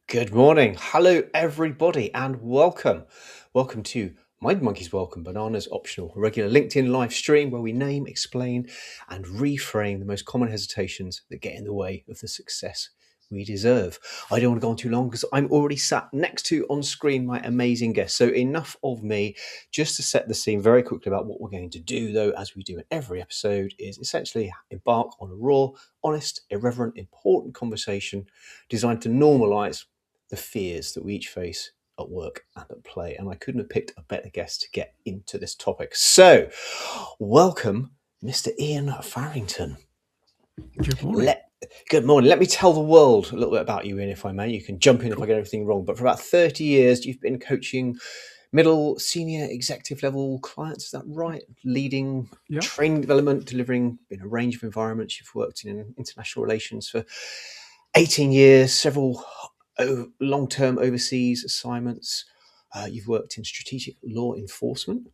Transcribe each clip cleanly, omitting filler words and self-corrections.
Good morning. Hello, everybody, and welcome. Welcome to Mind Monkey's Welcome Bananas Optional, a regular LinkedIn live stream where we name, explain, and reframe the most common hesitations that get in the way of the success we deserve. I don't want to go on too long because I'm already sat next to on screen my amazing guest. So enough of me. Just to set the scene very quickly about what we're going to do, though, as we do in every episode, is essentially embark on a raw, honest, irreverent, important conversation designed to normalize the fears that we each face at work and at play. And I couldn't have picked a better guest to get into this topic. So, welcome, Mr. Ian Farrington. Good morning. Good morning. Let me tell the world a little bit about you, Ian, if I may. You can jump in if I get everything wrong. But for about 30 years, you've been coaching middle, senior, executive level clients. Is that right? Leading training development, delivering in a range of environments. You've worked in international relations for 18 years, several long-term overseas assignments. You've worked in strategic law enforcement.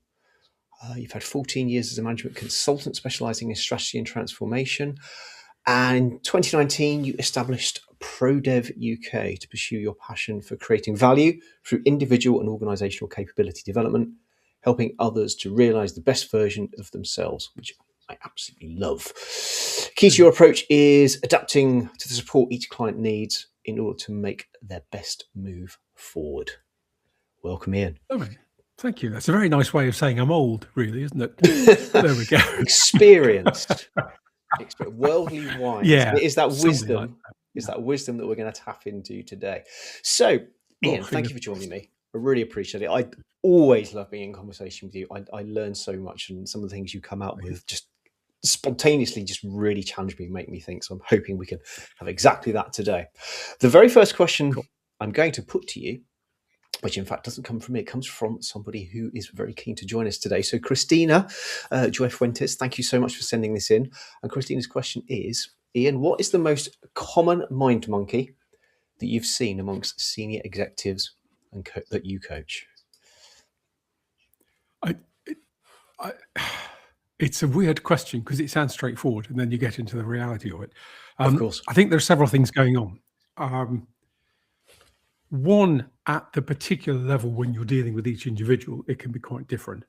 You've had 14 years as a management consultant specializing in strategy and transformation. And in 2019, you established ProDev UK to pursue your passion for creating value through individual and organizational capability development, helping others to realize the best version of themselves, which I absolutely love. Key to your approach is adapting to the support each client needs in order to make their best move forward. Welcome, Ian. Oh, thank you. That's a very nice way of saying I'm old, really, isn't it? There we go. Experienced. Worldly wise. Yeah. It is that wisdom. It's that wisdom that we're going to tap into today. So, Ian, thank you for joining me. I really appreciate it. I always love being in conversation with you. I learn so much, and some of the things you come out with just spontaneously just really challenge me, make me think. So I'm hoping we can have exactly that today. The very first question I'm going to put to you, which in fact doesn't come from me, it comes from somebody who is very keen to join us today. So Kristina Joy Fuentes, thank you so much for sending this in. And Christina's question is, Ian, what is the most common mind monkey that you've seen amongst senior executives and that you coach? It's a weird question because it sounds straightforward and then you get into the reality of it. Of course. I think there's several things going on. One, at the particular level when you're dealing with each individual, it can be quite different.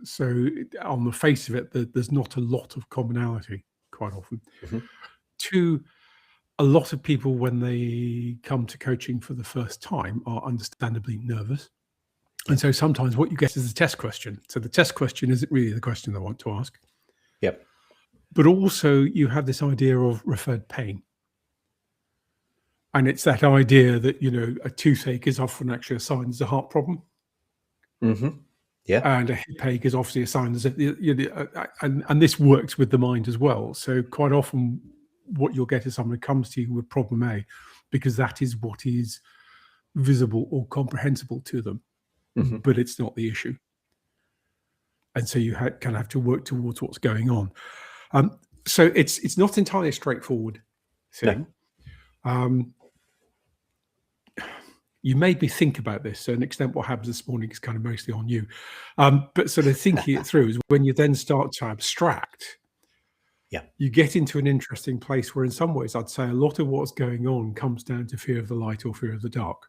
So on the face of it, there's not a lot of commonality quite often. Mm-hmm. Two, a lot of people when they come to coaching for the first time are understandably nervous. And so sometimes what you get is a test question. So the test question isn't really the question they want to ask. Yep. But also you have this idea of referred pain. And it's that idea that, a toothache is often actually assigned as a heart problem. Mm-hmm. Yeah. And a hip ache is obviously assigned as and this works with the mind as well. So quite often what you'll get is someone who comes to you with problem A because that is what is visible or comprehensible to them. Mm-hmm. But it's not the issue. And so you kind of have to work towards what's going on. So it's not entirely a straightforward thing. No. You made me think about this. To an extent, what happens this morning is kind of mostly on you. But sort of thinking it through is when you then start to abstract, you get into an interesting place where in some ways I'd say a lot of what's going on comes down to fear of the light or fear of the dark.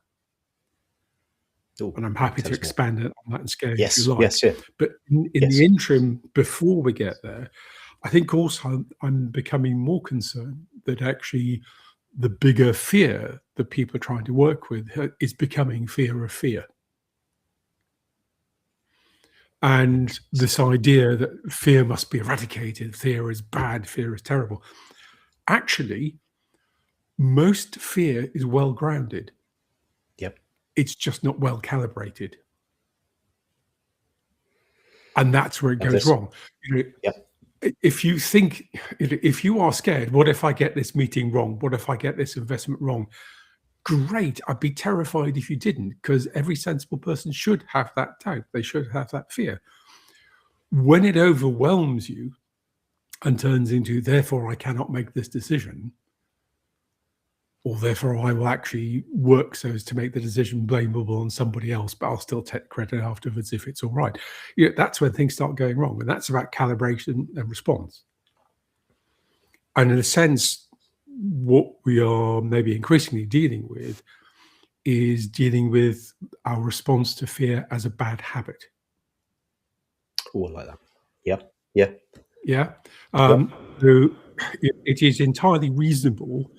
Ooh, and I'm happy to expand it on that and scale if you like. Yes, yeah. But in the interim, before we get there, I think also I'm becoming more concerned that actually the bigger fear that people are trying to work with is becoming fear of fear. And this idea that fear must be eradicated, fear is bad, fear is terrible. Actually, most fear is well-grounded. Yep. It's just not well-calibrated. And that's where it goes wrong. Yep. If you think, if you are scared, what if I get this meeting wrong? What if I get this investment wrong? Great. I'd be terrified if you didn't, because every sensible person should have that doubt. They should have that fear. When it overwhelms you and turns into, therefore, I cannot make this decision, or therefore I will actually work so as to make the decision blamable on somebody else, but I'll still take credit afterwards if it's all right. That's when things start going wrong. And that's about calibration and response. And in a sense, what we are maybe increasingly dealing with is dealing with our response to fear as a bad habit. Oh, I like that. Yeah. Yeah. Yeah. Yep. So it is entirely reasonable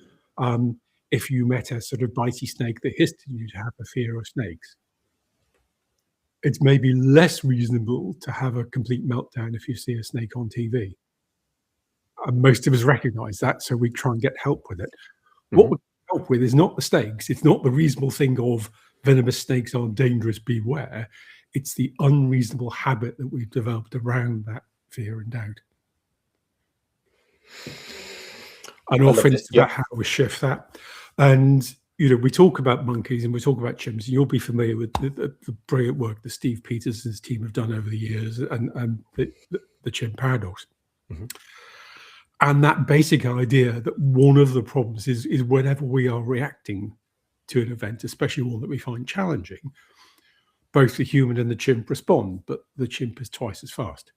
if you met a sort of bitey snake that hissed at you to have a fear of snakes. It's maybe less reasonable to have a complete meltdown if you see a snake on TV. And most of us recognize that, so we try and get help with it. What we help with is not the snakes. It's not the reasonable thing of venomous snakes are dangerous, beware. It's the unreasonable habit that we've developed around that fear and doubt. And often it's about how we shift that. And we talk about monkeys and we talk about chimps. You'll be familiar with the brilliant work that Steve Peterson's team have done over the years and the Chimp Paradox. And that basic idea that one of the problems is whenever we are reacting to an event, especially one that we find challenging, both the human and the chimp respond, but the chimp is twice as fast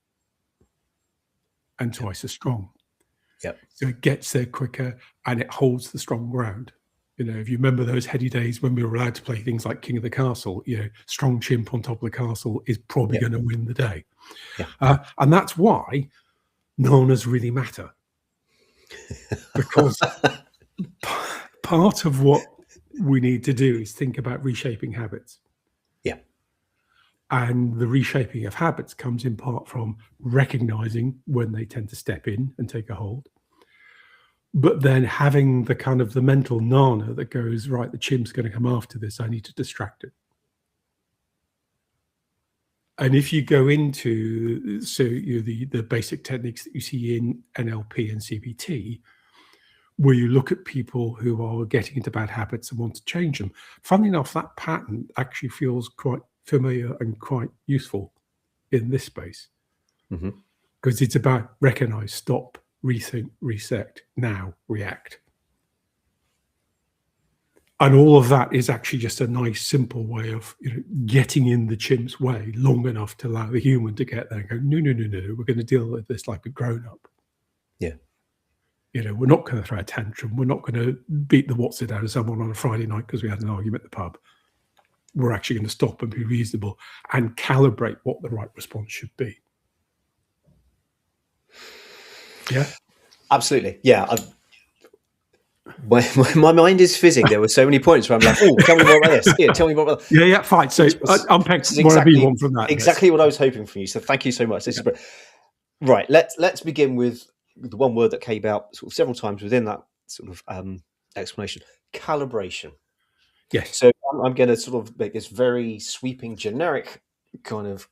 and twice as strong. Yep. So it gets there quicker and it holds the strong ground. If you remember those heady days when we were allowed to play things like King of the Castle, strong chimp on top of the castle is probably going to win the day. Yeah. And that's why nanas really matter. Because part of what we need to do is think about reshaping habits. Yeah. And the reshaping of habits comes in part from recognizing when they tend to step in and take a hold, but then having the kind of the mental nana that goes, right, the chimp's going to come after this, I need to distract it. And if you go into the basic techniques that you see in NLP and CBT, where you look at people who are getting into bad habits and want to change them, funnily enough, that pattern actually feels quite familiar and quite useful in this space. Because it's about recognize, stop, rethink, reset, now, react. And all of that is actually just a nice, simple way of getting in the chimp's way long enough to allow the human to get there and go, no, we're going to deal with this like a grown-up. Yeah. We're not going to throw a tantrum. We're not going to beat the what's it out of someone on a Friday night because we had an argument at the pub. We're actually going to stop and be reasonable and calibrate what the right response should be. Yeah, absolutely. Yeah. My mind is fizzing. There were so many points where I'm like, oh, tell me more about this. Yeah, tell me more about that. Yeah, fine. So unpack exactly one from that. Exactly what I was hoping for you. So thank you so much. This is great. Right. Let's begin with the one word that came out sort of several times within that sort of explanation: calibration. Yes. So I'm going to sort of make this very sweeping, generic kind of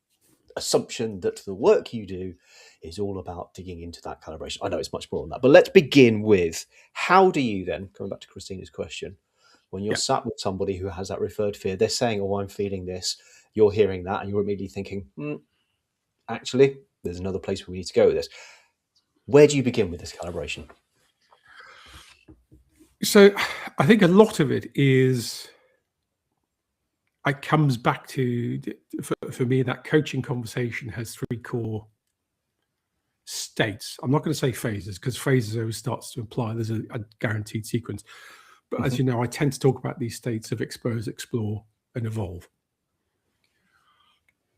assumption that the work you do is all about digging into that calibration. I know it's much more than that, but let's begin with how do you then, coming back to Kristina's question, when you're sat with somebody who has that referred fear, they're saying, oh, I'm feeling this, you're hearing that, and you're immediately thinking, actually, there's another place where we need to go with this. Where do you begin with this calibration? So I think a lot of it comes back to, for me, that coaching conversation has three core states. I'm not going to say phases because phases always starts to imply there's a guaranteed sequence. But as you know, I tend to talk about these states of expose, explore, and evolve.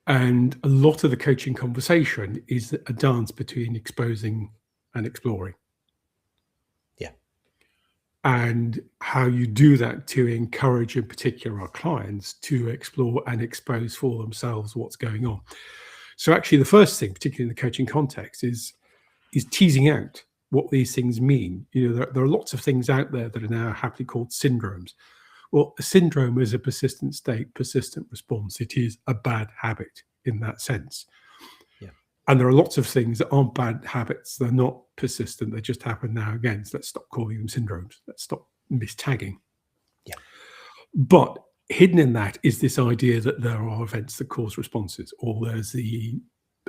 And a lot of the coaching conversation is a dance between exposing and exploring. Yeah. And how you do that to encourage, in particular, our clients to explore and expose for themselves what's going on. So actually, the first thing, particularly in the coaching context, is teasing out what these things mean. There are lots of things out there that are now happily called syndromes. Well, a syndrome is a persistent state, persistent response. It is a bad habit in that sense. Yeah. And there are lots of things that aren't bad habits. They're not persistent. They just happen now and again. So let's stop calling them syndromes. Let's stop mistagging. Yeah. But hidden in that is this idea that there are events that cause responses, or there's the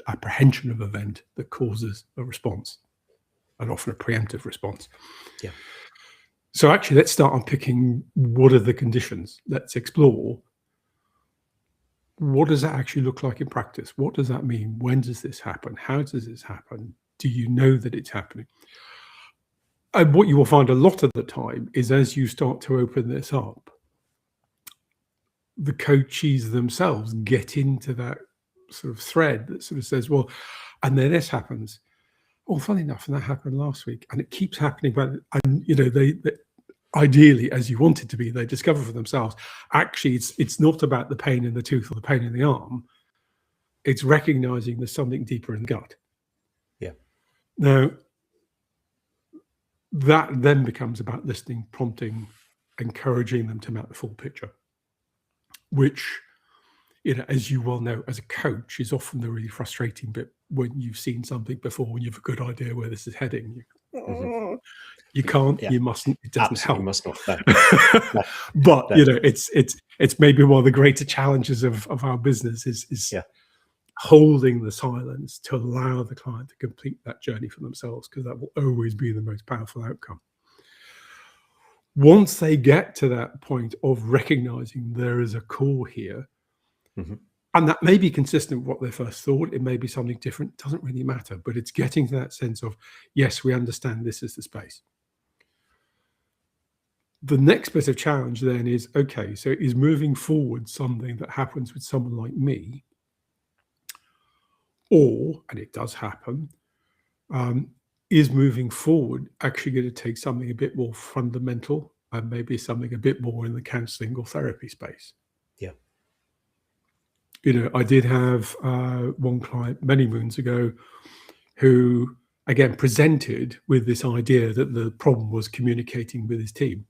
apprehension of event that causes a response, and often a preemptive response. Yeah. So actually, let's start unpicking what are the conditions. Let's explore what does that actually look like in practice? What does that mean? When does this happen? How does this happen? Do you know that it's happening? And what you will find a lot of the time is as you start to open this up, the coachees themselves get into that sort of thread that sort of says, well, and then this happens. Oh, funny enough, and that happened last week, and it keeps happening. And they ideally, as you want it to be, they discover for themselves. Actually, it's not about the pain in the tooth or the pain in the arm. It's recognizing there's something deeper in the gut. Yeah. Now, that then becomes about listening, prompting, encouraging them to map the full picture, which, as you well know, as a coach, is often the really frustrating bit when you've seen something before, when you have a good idea where this is heading. You can't, you mustn't, it doesn't Absolutely help. must not. No. But it's maybe one of the greater challenges of our business is holding the silence to allow the client to complete that journey for themselves, because that will always be the most powerful outcome. Once they get to that point of recognizing there is a core here, and that may be consistent with what they first thought, it may be something different, doesn't really matter, but it's getting to that sense of, yes, we understand this is the space. The next bit of challenge then is, okay, so is moving forward something that happens with someone like me, or, and it does happen, is moving forward actually going to take something a bit more fundamental and maybe something a bit more in the counseling or therapy space? Yeah. I did have one client many moons ago who, again, presented with this idea that the problem was communicating with his team.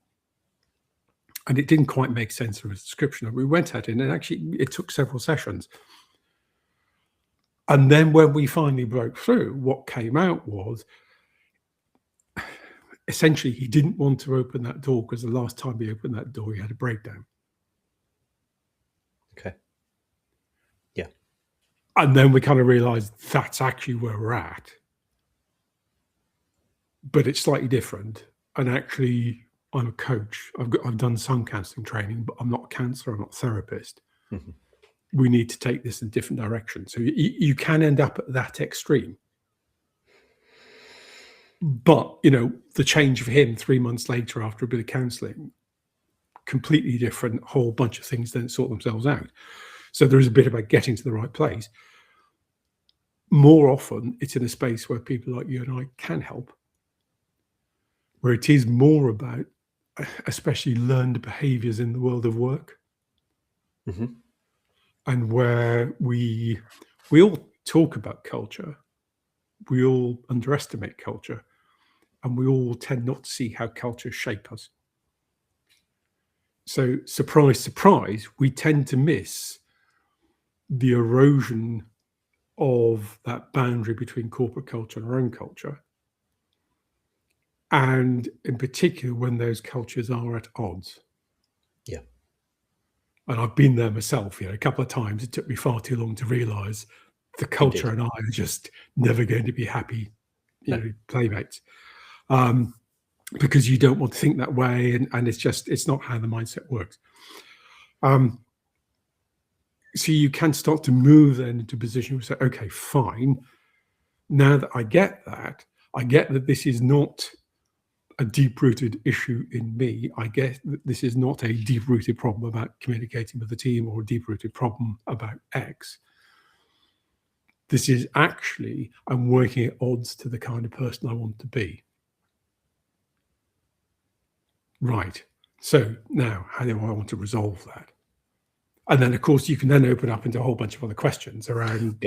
And it didn't quite make sense from his description. And we went at it, and actually it took several sessions. And then when we finally broke through, what came out was, essentially, he didn't want to open that door because the last time he opened that door, he had a breakdown. Okay. Yeah. And then we kind of realized that's actually where we're at. But it's slightly different. And actually, I'm a coach. I've done some counseling training, but I'm not a counselor, I'm not a therapist. We need to take this in a different direction. So you can end up at that extreme. But, the change for him 3 months later after a bit of counseling, completely different, whole bunch of things then sort themselves out. So there is a bit about getting to the right place. More often, it's in a space where people like you and I can help, where it is more about, especially learned behaviors in the world of work. And where we all talk about culture, we all underestimate culture, and we all tend not to see how culture shape us. So, surprise, surprise, we tend to miss the erosion of that boundary between corporate culture and our own culture. And in particular, when those cultures are at odds. Yeah. And I've been there myself, a couple of times. It took me far too long to realize the culture and I are just never going to be happy, playmates. Because you don't want to think that way. And it's not how the mindset works. So you can start to move then into a position where you say, okay, fine. Now that I get that this is not a deep-rooted issue in me. I get that this is not a deep-rooted problem about communicating with the team or a deep-rooted problem about X. This is actually, I'm working at odds to the kind of person I want to be. Right. So now, how do I want to resolve that? And then, of course, you can then open up into a whole bunch of other questions around,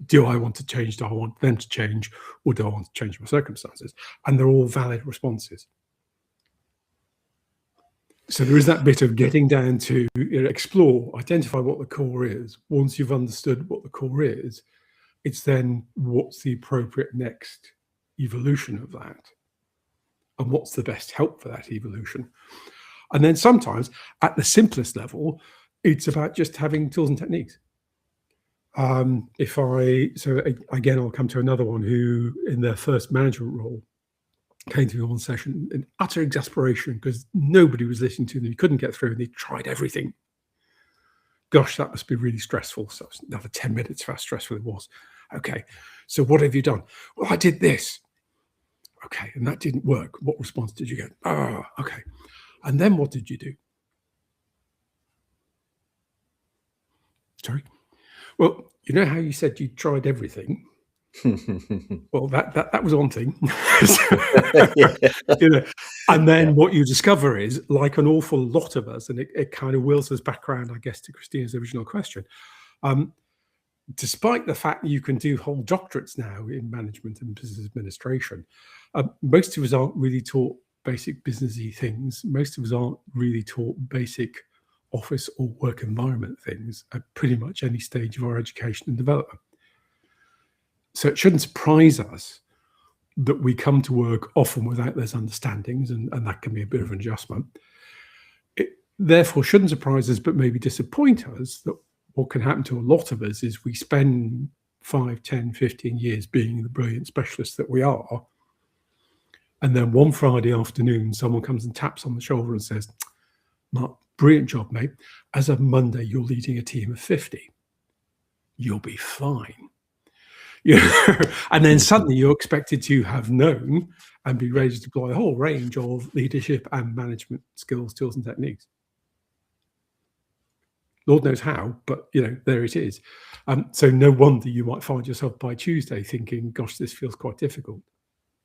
do I want to change? Do I want them to change? Or do I want to change my circumstances? And they're all valid responses. So there is that bit of getting down to explore, identify what the core is. Once you've understood what the core is, it's then what's the appropriate next evolution of that? And what's the best help for that evolution? And then sometimes, at the simplest level, it's about just having tools and techniques. So again, I'll come to another one who, in their first management role, came to me one session in utter exasperation because nobody was listening to them. He couldn't get through, and they tried everything. Gosh, that must be really stressful. So it's another 10 minutes of how stressful it was. Okay, so what have you done? Well, I did this. Okay, and that didn't work. What response did you get? Okay. And then what did you do? Sorry. Well, you know how you said you tried everything? Well, that was one thing. Yeah. You know, and then Yeah. what you discover is, like an awful lot of us, and it kind of wheels us back around, I guess, to Christina's original question. Despite the fact that you can do whole doctorates now in management and business administration, most of us aren't really taught basic businessy things. Most of us aren't really taught basic office or work environment things at pretty much any stage of our education and development. So it shouldn't surprise us that we come to work often without those understandings, and that can be a bit of an adjustment. It therefore shouldn't surprise us, but maybe disappoint us, that what can happen to a lot of us is we spend 5, 10, 15 years being the brilliant specialists that we are. And then one Friday afternoon, someone comes and taps on the shoulder and says, "Mark, brilliant job, mate. As of Monday, you're leading a team of 50. You'll be fine." And then suddenly you're expected to have known and be ready to deploy a whole range of leadership and management skills, tools, and techniques. Lord knows how, but there it is. So no wonder you might find yourself by Tuesday thinking, "Gosh, this feels quite difficult.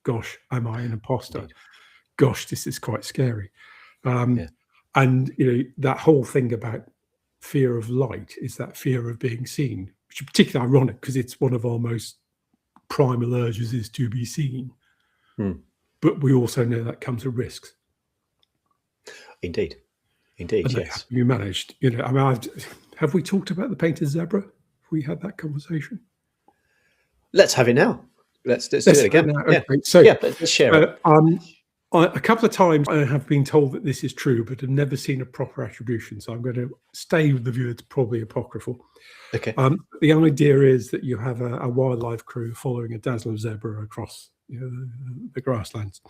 Gosh, am I an imposter? Indeed. Gosh, this is quite scary." Yeah. And that whole thing about fear of light is that fear of being seen, which is particularly ironic because it's one of our most primal urges, is to be seen. But we also know that comes with risks. Indeed, And yes. they have to be managed. Have we talked about the painted zebra? Have we had that conversation? Let's have it now. Let's do it again. Okay. So let's share it. A couple of times I have been told that this is true, but have never seen a proper attribution. So I'm going to stay with the view it's probably apocryphal. Okay. The idea is that you have a wildlife crew following a dazzling zebra across the grasslands.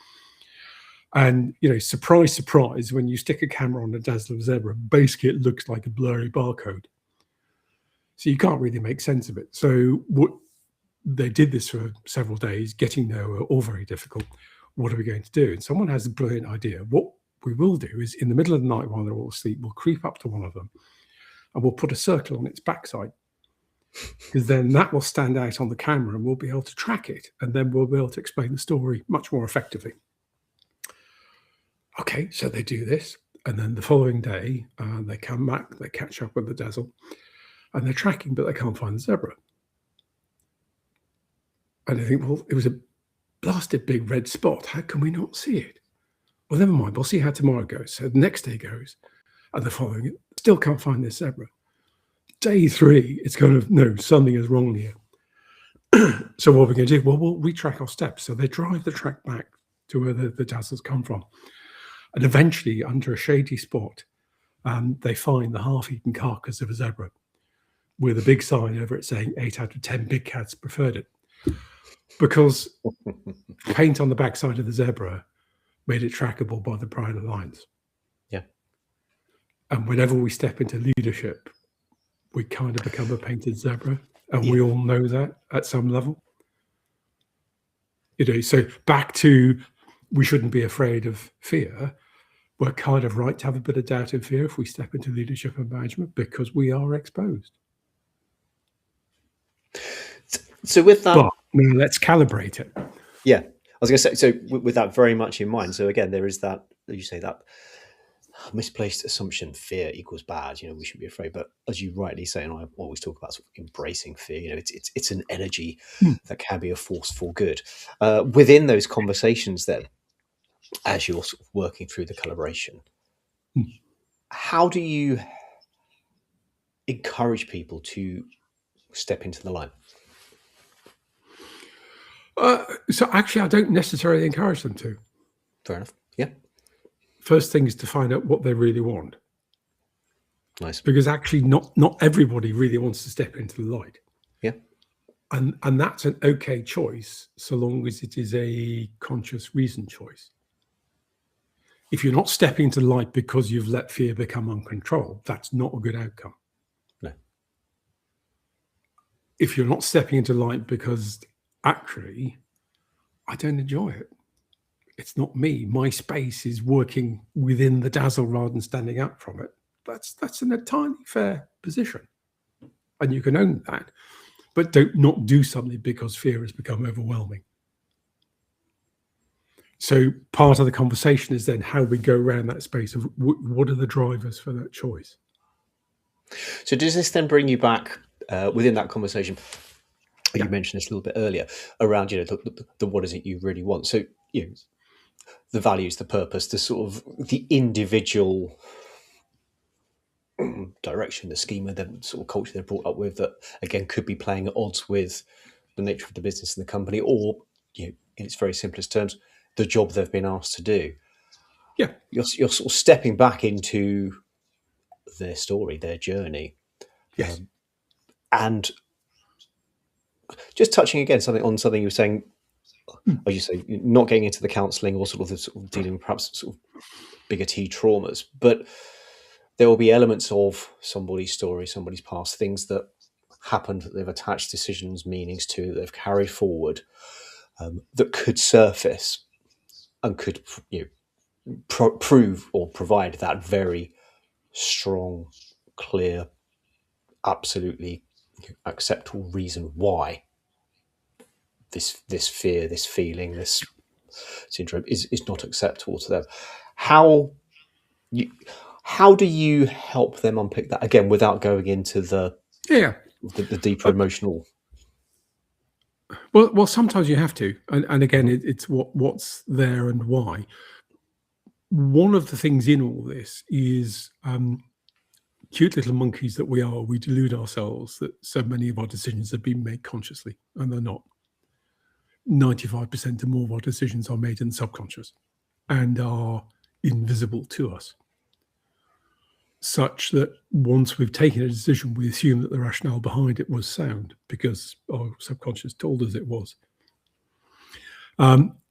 And, surprise, surprise, when you stick a camera on a dazzling zebra, basically it looks like a blurry barcode. So you can't really make sense of it. So they did this for several days, getting nowhere, all very difficult. What are we going to do? And someone has a brilliant idea. What we will do is, in the middle of the night while they're all asleep, we'll creep up to one of them and we'll put a circle on its backside, because then that will stand out on the camera and we'll be able to track it. And then we'll be able to explain the story much more effectively. Okay, so they do this. And then the following day, they come back, they catch up with the dazzle, and they're tracking, but they can't find the zebra. And I think, well, it was a blasted big red spot. How can we not see it? Well, never mind. We'll see how tomorrow goes. So the next day goes, and the following, still can't find this zebra. Day 3, it's kind of, no, something is wrong here. So what are we going to do? Well, we'll retrack our steps. So they drive the track back to where the dazzles come from. And eventually, under a shady spot, they find the half-eaten carcass of a zebra with a big sign over it saying 8 out of 10 big cats preferred it. Because paint on the backside of the zebra made it trackable by the brighter lines. Yeah. And whenever we step into leadership, we kind of become a painted zebra. And we all know that at some level. So back to, we shouldn't be afraid of fear. We're kind of right to have a bit of doubt and fear if we step into leadership and management, because we are exposed. So with that, but let's calibrate it. Yeah, I was going to say, so with that very much in mind. So again, there is that, as you say, that misplaced assumption: fear equals bad. We shouldn't be afraid. But as you rightly say, and I always talk about sort of embracing fear. It's an energy that can be a force for good. Within those conversations, then, as you're sort of working through the calibration, how do you encourage people to step into the light? So actually, I don't necessarily encourage them to. Fair enough. Yeah. First thing is to find out what they really want. Nice. Because actually, not everybody really wants to step into the light. Yeah. And that's an okay choice, so long as it is a conscious, reasoned choice. If you're not stepping into the light because you've let fear become uncontrolled, that's not a good outcome. No. If you're not stepping into light because actually, I don't enjoy it. It's not me. My space is working within the dazzle rather than standing out from it. That's an entirely fair position. and you can own that, but don't not do something because fear has become overwhelming. So part of the conversation is then how we go around that space of what are the drivers for that choice. So does this then bring you back within that conversation? You mentioned this a little bit earlier around, the what is it you really want? So, the values, the purpose, the sort of the individual direction, the schema, the sort of culture they're brought up with that, again, could be playing at odds with the nature of the business and the company, or, in its very simplest terms, the job they've been asked to do. Yeah. You're sort of stepping back into their story, their journey. Yes. And just touching again on something you were saying, as you say, not getting into the counselling or sort of dealing with perhaps sort of bigger T traumas, but there will be elements of somebody's story, somebody's past, things that happened that they've attached decisions, meanings to, that they've carried forward, that could surface and could prove or provide that very strong, clear, absolutely acceptable reason why this fear, this feeling, this syndrome is not acceptable to them. How do you help them unpick that, again, without going into the deeper emotional? Well, sometimes you have to, and again, it's what's there and why. One of the things in all this is cute little monkeys that we are. We delude ourselves that so many of our decisions have been made consciously, and they're not. 95% or more of our decisions are made in the subconscious and are invisible to us, such that once we've taken a decision, we assume that the rationale behind it was sound because our subconscious told us it was.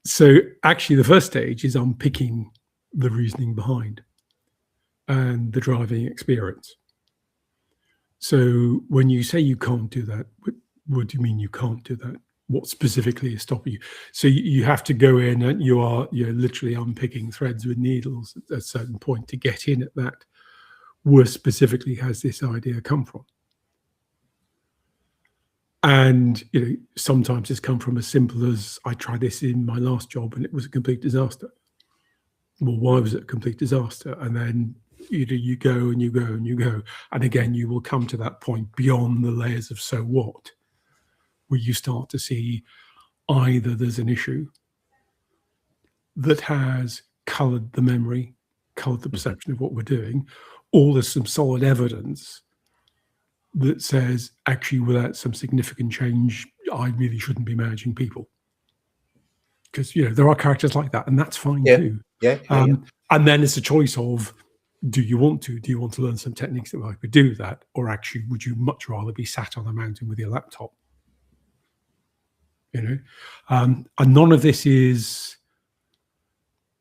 So actually the first stage is unpicking the reasoning behind and the driving experience. So when you say you can't do that, what do you mean you can't do that? What specifically is stopping you? So you have to go in and you're literally unpicking threads with needles at a certain point to get in at that. Where specifically has this idea come from? And sometimes it's come from as simple as, I tried this in my last job and it was a complete disaster. Well, why was it a complete disaster? And then you go and you go and you go, and again you will come to that point beyond the layers of so what, where you start to see either there's an issue that has coloured the memory, coloured the perception of what we're doing, or there's some solid evidence that says, actually, without some significant change, I really shouldn't be managing people. Because, there are characters like that, and that's fine too. Yeah. And then it's a choice of, do you want to learn some techniques that might do that? Or actually, would you much rather be sat on a mountain with your laptop? And none of this is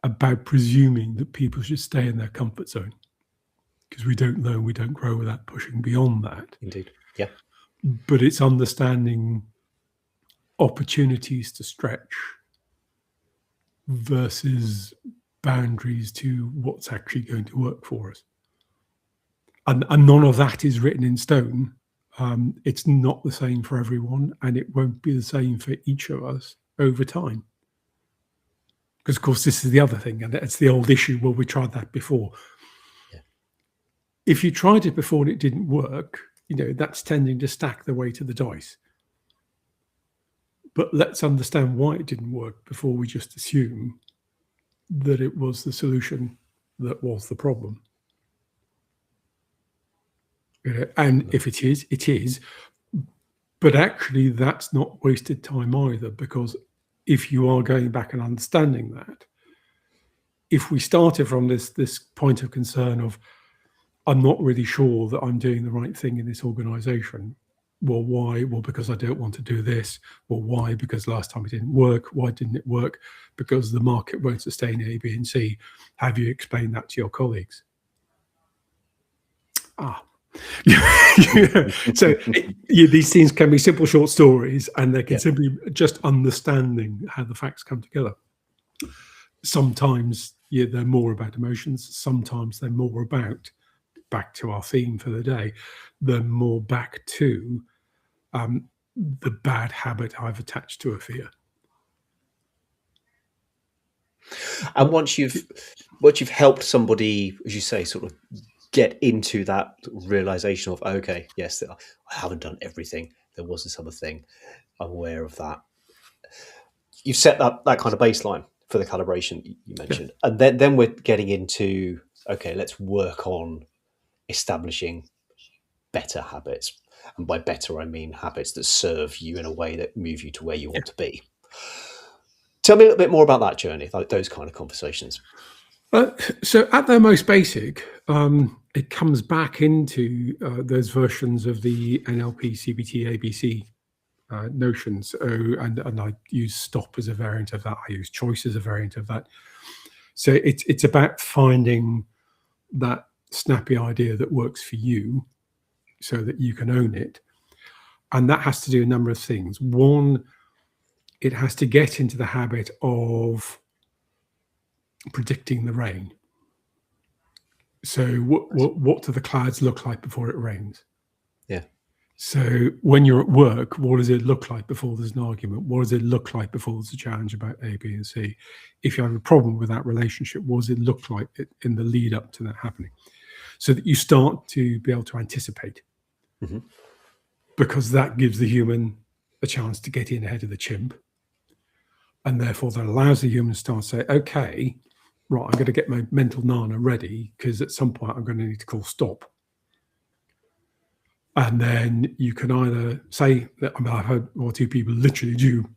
about presuming that people should stay in their comfort zone, because we don't learn, we don't grow without pushing beyond that. Indeed, yeah. But it's understanding opportunities to stretch versus boundaries to what's actually going to work for us. And none of that is written in stone. It's not the same for everyone, and it won't be the same for each of us over time. Because, of course, this is the other thing, and it's the old issue, well, we tried that before. Yeah. If you tried it before and it didn't work, that's tending to stack the weight of the dice. But let's understand why it didn't work before we just assume that it was the solution that was the problem. And if it is, it is. But actually, that's not wasted time either, because if you are going back and understanding that, if we started from this point of concern of, I'm not really sure that I'm doing the right thing in this organization. Well, why? Well, because I don't want to do this. Well, why? Because last time it didn't work. Why didn't it work? Because the market won't sustain A, B, and C. Have you explained that to your colleagues? So these things can be simple short stories, and they can simply just understanding how the facts come together. Sometimes they're more about emotions. Sometimes they're more about back to our theme for the day, they're more back to the bad habit I've attached to a fear. And once you've helped somebody, as you say, sort of get into that realization of, okay, yes, I haven't done everything. There was this other thing. I'm aware of that. You've set that kind of baseline for the calibration you mentioned. Yeah. And then we're getting into, okay, let's work on establishing better habits. And by better, I mean habits that serve you in a way that move you to where you want to be. Tell me a little bit more about that journey, like those kind of conversations. So at their most basic, it comes back into those versions of the NLP, CBT, ABC notions. And I use stop as a variant of that. I use choice as a variant of that. So it's about finding that snappy idea that works for you so that you can own it. And that has to do a number of things. One, it has to get into the habit of predicting the rain. So what do the clouds look like before it rains? Yeah. So when you're at work, what does it look like before there's an argument? What does it look like before there's a challenge about A, B, and C? If you have a problem with that relationship, what does it look like in the lead up to that happening? So that you start to be able to anticipate. Mm-hmm. Because that gives the human a chance to get in ahead of the chimp. And therefore that allows the human to start to say, okay, right, I'm going to get my mental nana ready because at some point I'm going to need to call stop. And then you can either say that, I mean, I've heard one or two people literally do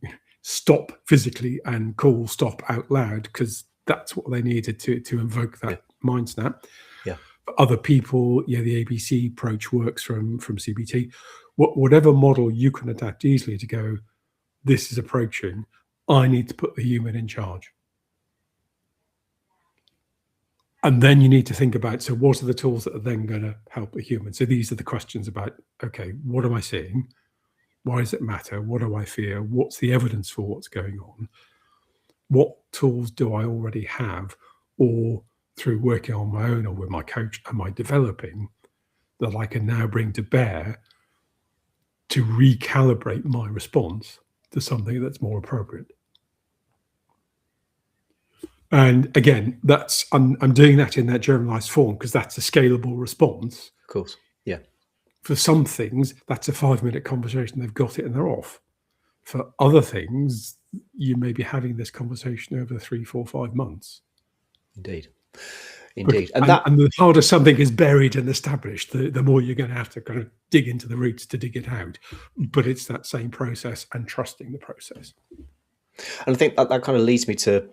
stop physically and call stop out loud because that's what they needed to invoke that mind snap. Yeah. For other people, the ABC approach works from CBT. Whatever model you can adapt easily to go, this is approaching, I need to put the human in charge. And then you need to think about, so what are the tools that are then going to help a human? So these are the questions about, okay, what am I seeing? Why does it matter? What do I fear? What's the evidence for what's going on? What tools do I already have? Or through working on my own or with my coach, am I developing that I can now bring to bear to recalibrate my response to something that's more appropriate? And again, that's I'm doing that in that generalized form because that's a scalable response. Of course, yeah. For some things, that's a 5-minute conversation. They've got it and they're off. For other things, you may be having this conversation over 3, 4, 5 months. Indeed. And the harder something is buried and established, the more you're going to have to kind of dig into the roots to dig it out. But it's that same process and trusting the process. And I think that kind of leads me to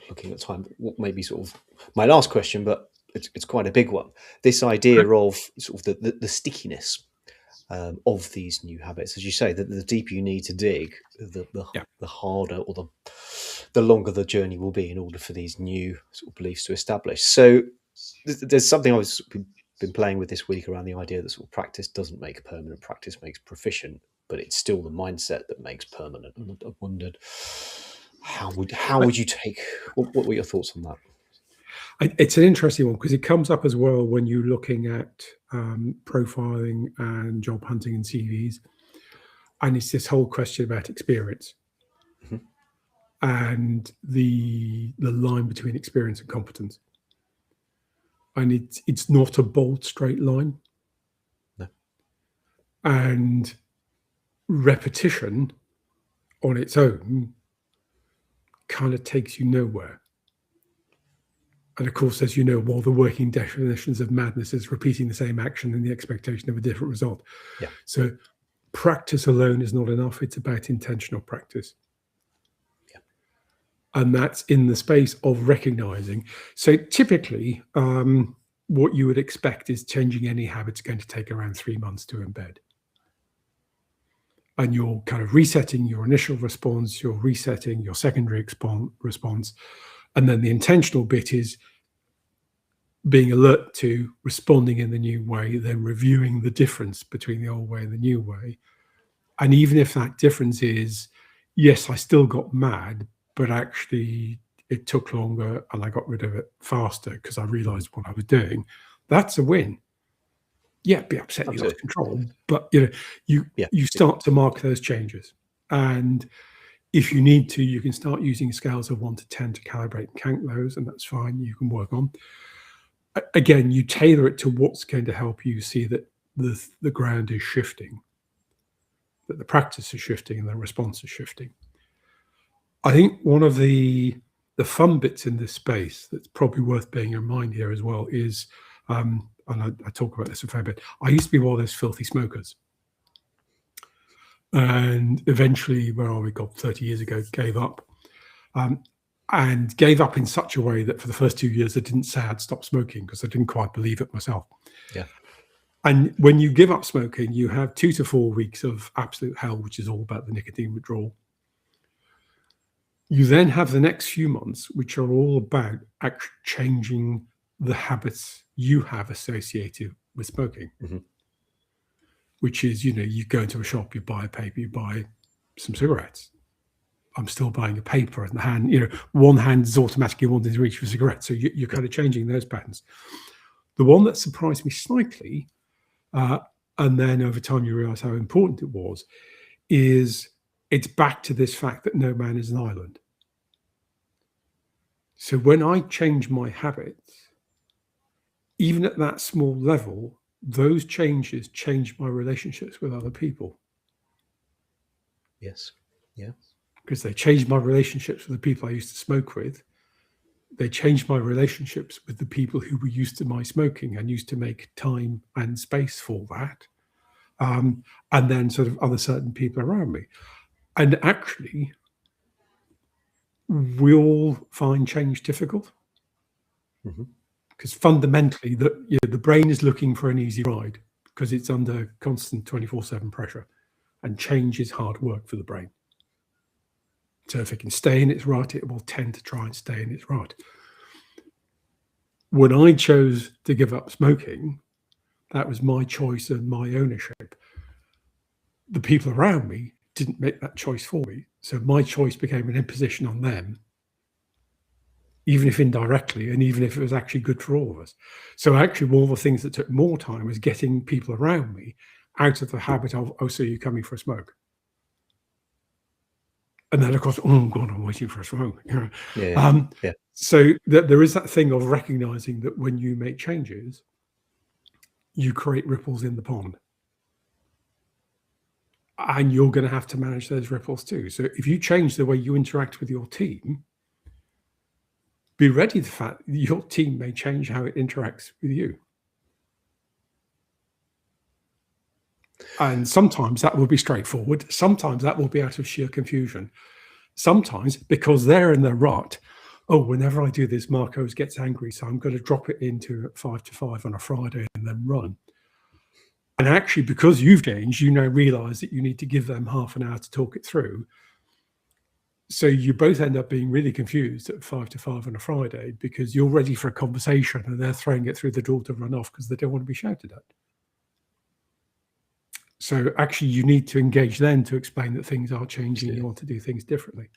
looking at time, what may be sort of my last question, but it's quite a big one. This idea of sort of the stickiness of these new habits, as you say, that the deeper you need to dig, the harder or the longer the journey will be in order for these new sort of beliefs to establish. So there's something I've been playing with this week around the idea that sort of practice doesn't make permanent, practice makes proficient, but it's still the mindset that makes permanent. And I wondered, how would you take? What were your thoughts on that? It's an interesting one because it comes up as well when you're looking at profiling and job hunting and CVs, and it's this whole question about experience and the line between experience and competence. And it's not a bold straight line. No. And repetition on its own kind of takes you nowhere. And of course, as you know, one of the working definitions of madness is repeating the same action in the expectation of a different result. Yeah. So practice alone is not enough. It's about intentional practice. Yeah. And that's in the space of recognizing. So typically, what you would expect is changing any habit's going to take around 3 months to embed. And you're kind of resetting your initial response, you're resetting your secondary response. And then the intentional bit is being alert to responding in the new way, then reviewing the difference between the old way and the new way. And even if that difference is, yes, I still got mad, but actually it took longer and I got rid of it faster because I realized what I was doing, That's a win. Yeah, be upset you lost control, but you start to mark those changes. And if you need to, you can start using scales of 1 to 10 to calibrate and count those, and that's fine. You can work on. Again, you tailor it to what's going to help you see that the ground is shifting, that the practice is shifting, and the response is shifting. I think one of the fun bits in this space that's probably worth bearing in mind here as well is, and I talk about this a fair bit, I used to be one of those filthy smokers. And eventually, we got 30 years ago, gave up. And gave up in such a way that for the first 2 years, I didn't say I'd stop smoking because I didn't quite believe it myself. Yeah. And when you give up smoking, you have 2 to 4 weeks of absolute hell, which is all about the nicotine withdrawal. You then have the next few months, which are all about actually changing the habits you have associated with smoking, which is, you go into a shop, you buy a paper, you buy some cigarettes. I'm still buying a paper, and the hand, one hand is automatically wanting to reach for cigarettes. So you're kind of changing those patterns. The one that surprised me slightly, and then over time you realize how important it was, is it's back to this fact that no man is an island. So when I change my habits, even at that small level, those changes change my relationships with other people. Yes. Yeah. Because they changed my relationships with the people I used to smoke with. They changed my relationships with the people who were used to my smoking and used to make time and space for that. And then sort of other certain people around me. And actually, we all find change difficult. Because fundamentally, the brain is looking for an easy ride because it's under constant 24/7 pressure. And change is hard work for the brain. So if it can stay in its rut, it will tend to try and stay in its rut. When I chose to give up smoking, that was my choice and my ownership. The people around me didn't make that choice for me. So my choice became an imposition on them, even if indirectly, and even if it was actually good for all of us. So actually, one of the things that took more time was getting people around me out of the habit of, oh, so you're coming for a smoke. And then, of course, oh, God, I'm waiting for a smoke. So there is that thing of recognizing that when you make changes, you create ripples in the pond. And you're going to have to manage those ripples too. So if you change the way you interact with your team, be ready to the fact that your team may change how it interacts with you. And sometimes that will be straightforward. Sometimes that will be out of sheer confusion. Sometimes because they're in their rut, oh, whenever I do this, Marcos gets angry, so I'm going to drop it into 5 to 5 on a Friday and then run. And actually, because you've changed, you now realize that you need to give them half an hour to talk it through. So you both end up being really confused at 5 to 5 on a Friday because you're ready for a conversation and they're throwing it through the door to run off because they don't want to be shouted at. So actually, you need to engage then to explain that things are changing. You want to do things differently.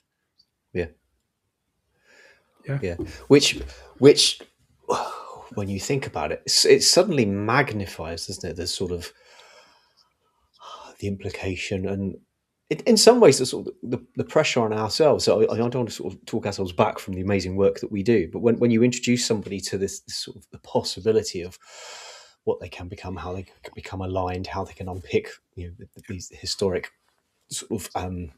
Yeah. Yeah. Which, when you think about it, it suddenly magnifies, doesn't it? The sort of the implication and in some ways the sort of the pressure on ourselves. So I don't want to sort of talk ourselves back from the amazing work that we do, but when you introduce somebody to this sort of the possibility of what they can become, how they can become aligned, how they can unpick these historic sort of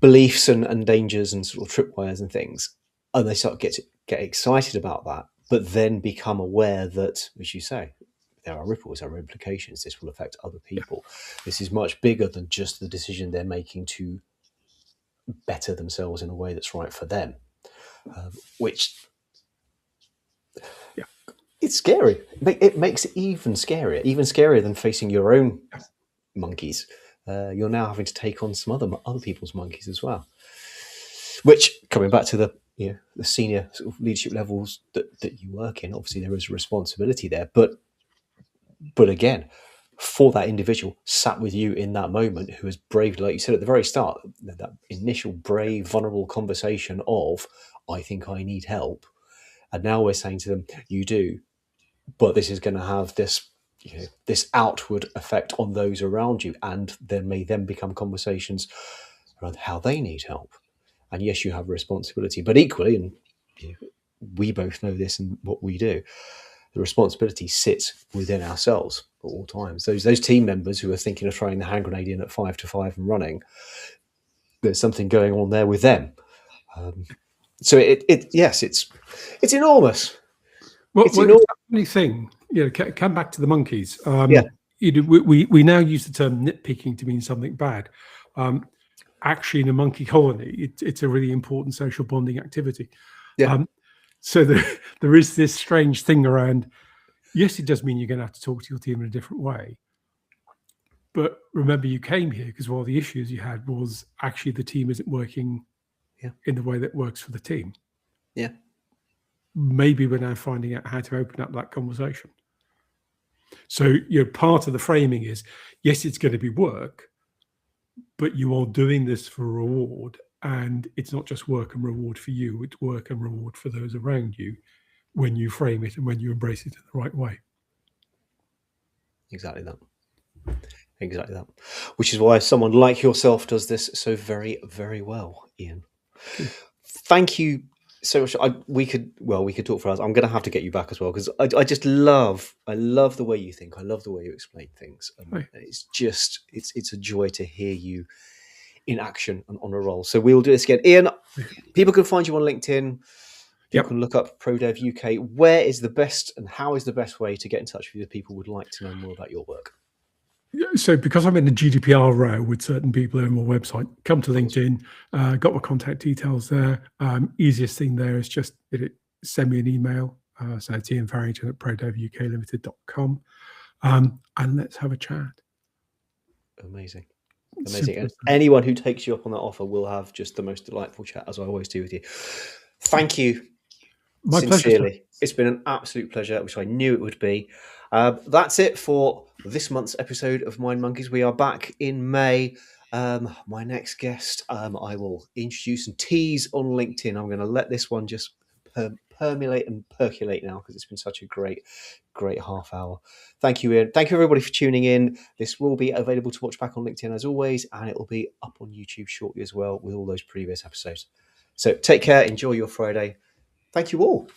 beliefs and dangers and sort of tripwires and things, and they start to get excited about that, but then become aware that, as you say, there are ripples, there are implications, this will affect other people. This is much bigger than just the decision they're making to better themselves in a way that's right for them, which it's scary. It makes it even scarier than facing your own monkeys. You're now having to take on some other people's monkeys as well. Which, coming back to the senior sort of leadership levels that you work in, obviously there is a responsibility there. But again, for that individual sat with you in that moment, who has braved, like you said at the very start, that initial brave, vulnerable conversation of, I think I need help. And now we're saying to them, you do. but this is going to have this this outward effect on those around you, and there may then become conversations around how they need help. And yes, you have a responsibility, but equally, and we both know this and what we do, the responsibility sits within ourselves at all times. Those team members who are thinking of throwing the hand grenade in at 5 to 5 and running, there's something going on there with them. So yes, it's enormous. Well, It's it's enormous. a funny thing. Come back to the monkeys. Yeah. We now use the term nitpicking to mean something bad. Actually, in a monkey colony, it's a really important social bonding activity. Yeah. So there is this strange thing around. Yes, it does mean you're going to have to talk to your team in a different way. But remember, you came here because one of the issues you had was actually the team isn't working in the way that works for the team. Yeah. Maybe we're now finding out how to open up that conversation. So, part of the framing is, yes, it's going to be work, but you are doing this for reward. And it's not just work and reward for you, it's work and reward for those around you when you frame it and when you embrace it in the right way. Exactly that. Which is why someone like yourself does this so very, very well, Ian. Thank you so much. We could talk for hours. I'm going to have to get you back as well, because I just love the way you think. I love the way you explain things. And it's just it's a joy to hear you in action and on a roll. So we'll do this again. Ian, people can find you on LinkedIn. You can look up ProDev UK. Where is the best and how is the best way to get in touch with you if people would like to know more about your work? So because I'm in the GDPR row with certain people on my website, come to LinkedIn, got my contact details there. Easiest thing there is just send me an email. So it's Ian Farrington at prodevUKlimited.com. And let's have a chat. Amazing. And anyone who takes you up on that offer will have just the most delightful chat, as I always do with you. Thank you. My sincerely. pleasure. It's been an absolute pleasure, which I knew it would be. That's it for this month's episode of Mind Monkeys. We are back in May. My next guest, I will introduce and tease on LinkedIn. I'm going to let this one just permeate and percolate now, because it's been such a great half hour. Thank you, Ian. Thank you, everybody, for tuning in. This will be available to watch back on LinkedIn as always, and it will be up on YouTube shortly as well with all those previous episodes. So take care. Enjoy your Friday. Thank you all.